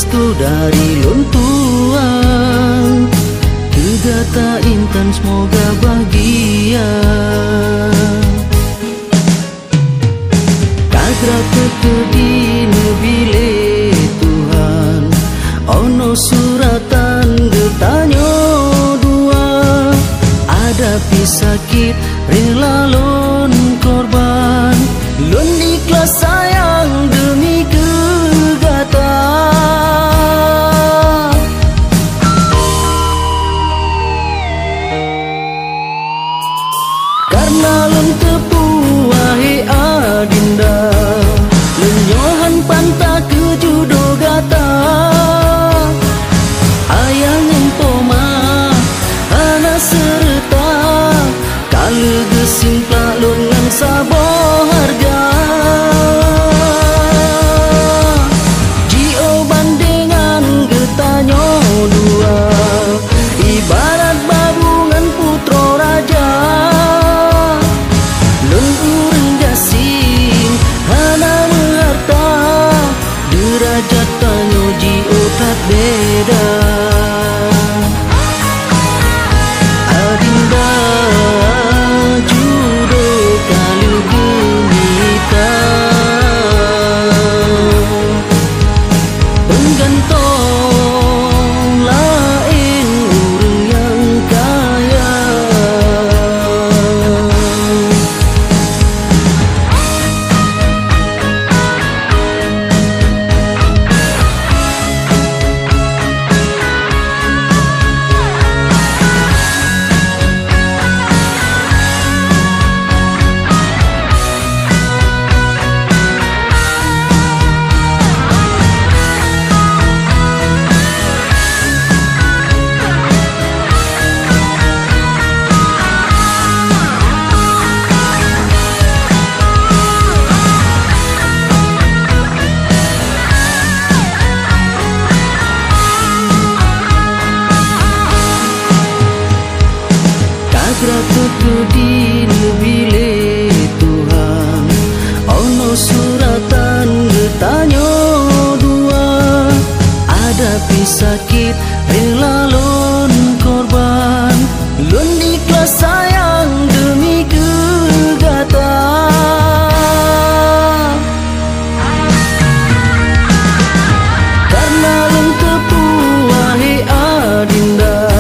restu dari lontuan, kegata intan semoga bahagia. Kagra tekedi nebile Tuhan, ono suratan getanyo dua, ada sakit rela lon korban, lon ikhlas sayang demi kegata. Karena lon tepu wahai adinda, lenyohan panta kejudo gata, ayang empoma anak serta kalu gesing palun ngan sabo harga. Jio bandengan getanyo dua, ibarat babungan putro raja, lun urang jasing hana merta, derajat tanyo jio tak beda. Adinda judo kalu gemita, penggantong lain urang yang kaya. Tekedi nebile Tuhan, ono suratan getanyo dua, ada sakit rela lon korban, lon ikhlas sayang demi kegata. Karena lon tepu wahai adinda,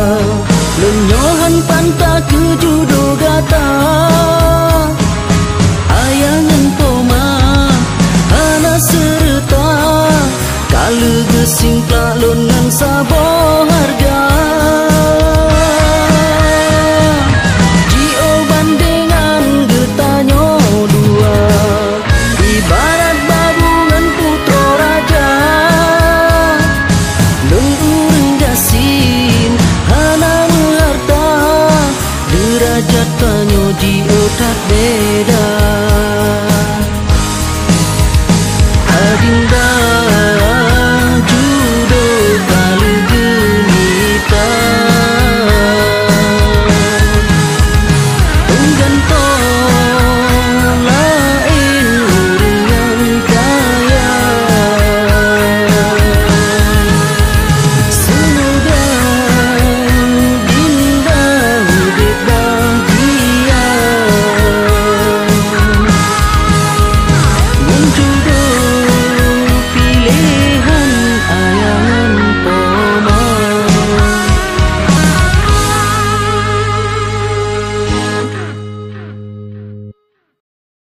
lenyohan panta kejudo gata, ayang empoma anak serta kalu gesing palun ngan sabo harga. Jio bandengan getanyo dua, ibarat babungan putro raja, lun urang jasin hana merta, derajat tanyo jio tak beda.